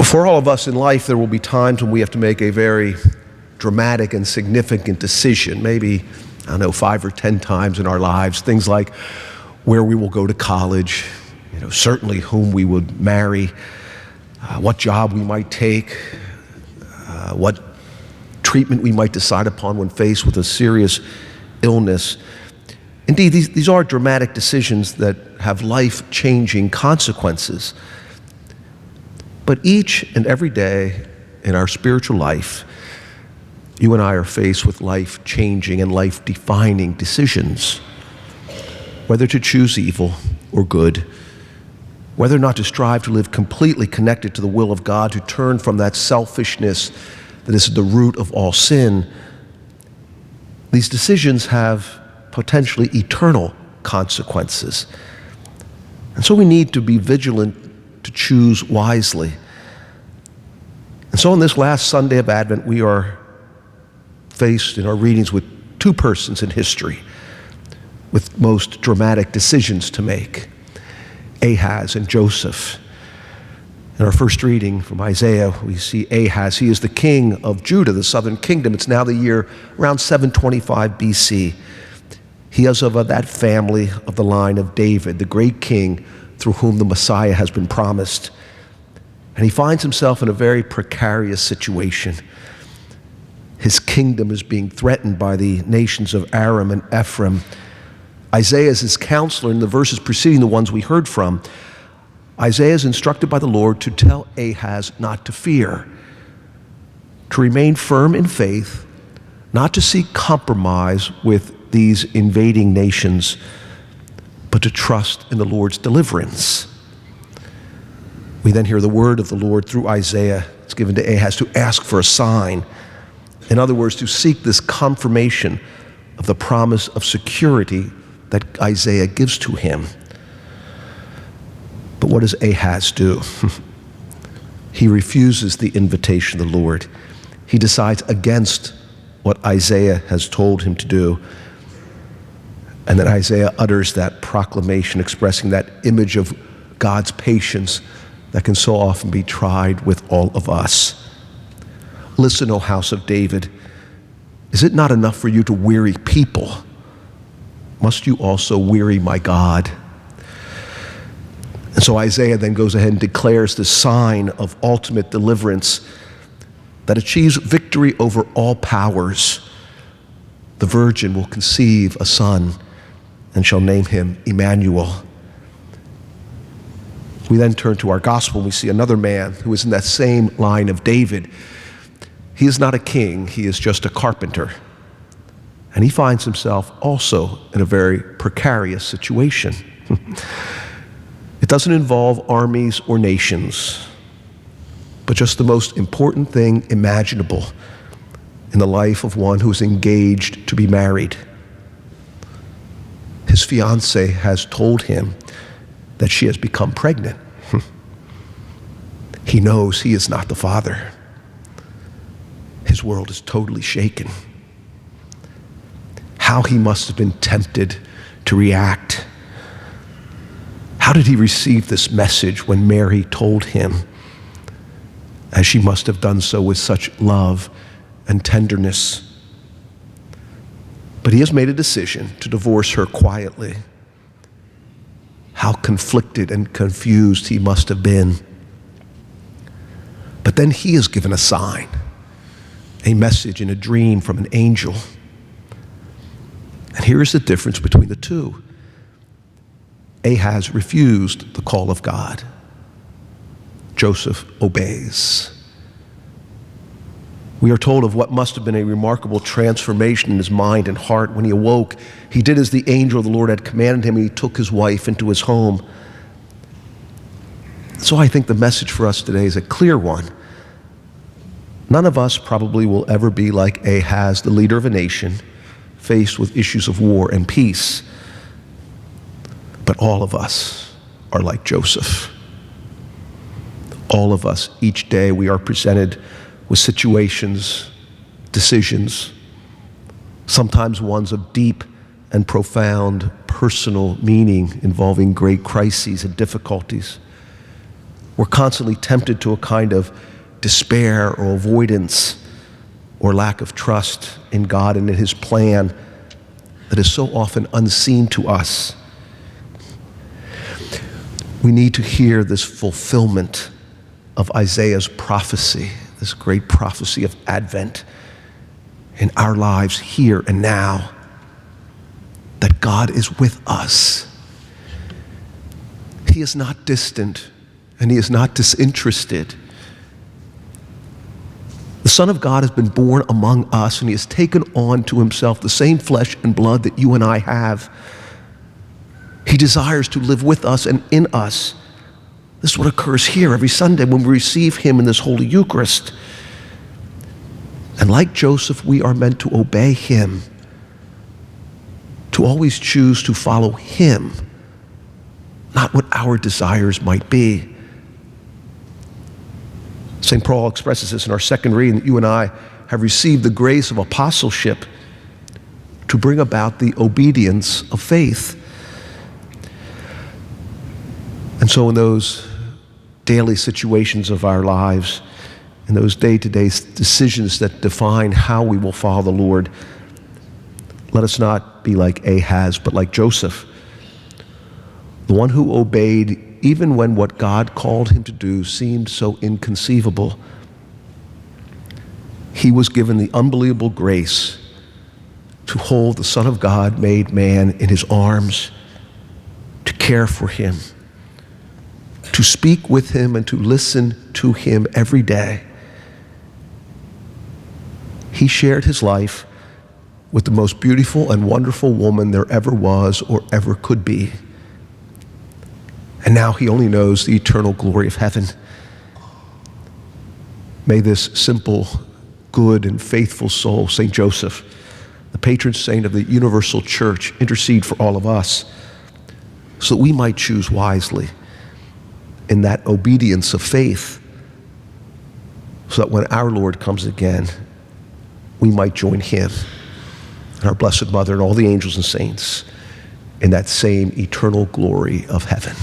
For all of us in life, there will be times when we have to make a very dramatic and significant decision, maybe, 5 or 10 times in our lives. Things like where we will go to college, certainly whom we would marry, what job we might take, what treatment we might decide upon when faced with a serious illness. Indeed, these are dramatic decisions that have life-changing consequences. But each and every day in our spiritual life, you and I are faced with life-changing and life-defining decisions. Whether to choose evil or good, whether or not to strive to live completely connected to the will of God, to turn from that selfishness that is the root of all sin. These decisions have potentially eternal consequences. And so we need to be vigilant to choose wisely. And so on this last Sunday of Advent, we are faced in our readings with two persons in history with most dramatic decisions to make, Ahaz and Joseph. In our first reading from Isaiah, we see Ahaz. He is the king of Judah, the southern kingdom. It's now the year around 725 BC. He is of that family of the line of David, the great king through whom the Messiah has been promised. And he finds himself in a very precarious situation. His kingdom is being threatened by the nations of Aram and Ephraim. Isaiah is his counselor in the verses preceding the ones we heard from. Isaiah is instructed by the Lord to tell Ahaz not to fear, to remain firm in faith, not to seek compromise with these invading nations, but to trust in the Lord's deliverance. We then hear the word of the Lord through Isaiah. It's given to Ahaz to ask for a sign. In other words, to seek this confirmation of the promise of security that Isaiah gives to him. But what does Ahaz do? He refuses the invitation of the Lord. He decides against what Isaiah has told him to do. And then Isaiah utters that proclamation expressing that image of God's patience that can so often be tried with all of us. Listen, O house of David, is it not enough for you to weary people? Must you also weary my God? And so Isaiah then goes ahead and declares the sign of ultimate deliverance that achieves victory over all powers. The virgin will conceive a son and shall name him Emmanuel. We then turn to our gospel and we see another man who is in that same line of David. He is not a king, he is just a carpenter. And he finds himself also in a very precarious situation. It doesn't involve armies or nations, but just the most important thing imaginable in the life of one who is engaged to be married. His fiancée has told him that she has become pregnant. He knows he is not the father. His world is totally shaken. How he must have been tempted to react. How did he receive this message when Mary told him, as she must have done so with such love and tenderness? But he has made a decision to divorce her quietly. How conflicted and confused he must have been. But then he is given a sign, a message in a dream from an angel. And here is the difference between the two. Ahaz refused the call of God. Joseph obeys. We are told of what must have been a remarkable transformation in his mind and heart. When he awoke, he did as the angel of the Lord had commanded him, and he took his wife into his home. So I think the message for us today is a clear one. None of us probably will ever be like Ahaz, the leader of a nation, faced with issues of war and peace. But all of us are like Joseph. All of us, each day, we are presented with situations, decisions, sometimes ones of deep and profound personal meaning involving great crises and difficulties. We're constantly tempted to a kind of despair or avoidance or lack of trust in God and in his plan that is so often unseen to us. We need to hear this fulfillment of Isaiah's prophecy, this great prophecy of Advent in our lives here and now, that God is with us. He is not distant and he is not disinterested. The Son of God has been born among us, and he has taken on to himself the same flesh and blood that you and I have. He desires to live with us and in us. This is what occurs here every Sunday when we receive him in this Holy Eucharist. And like Joseph, we are meant to obey him, to always choose to follow him, not what our desires might be. St. Paul expresses this in our second reading, that you and I have received the grace of apostleship to bring about the obedience of faith. And so in those daily situations of our lives, in those day-to-day decisions that define how we will follow the Lord, let us not be like Ahaz, but like Joseph, the one who obeyed even when what God called him to do seemed so inconceivable. He was given the unbelievable grace to hold the Son of God made man in his arms, to care for him, to speak with him and to listen to him every day. He shared his life with the most beautiful and wonderful woman there ever was or ever could be. And now he only knows the eternal glory of heaven. May this simple, good, and faithful soul, St. Joseph, the patron saint of the universal church, intercede for all of us so that we might choose wisely in that obedience of faith, so that when our Lord comes again, we might join him and our Blessed Mother and all the angels and saints in that same eternal glory of heaven.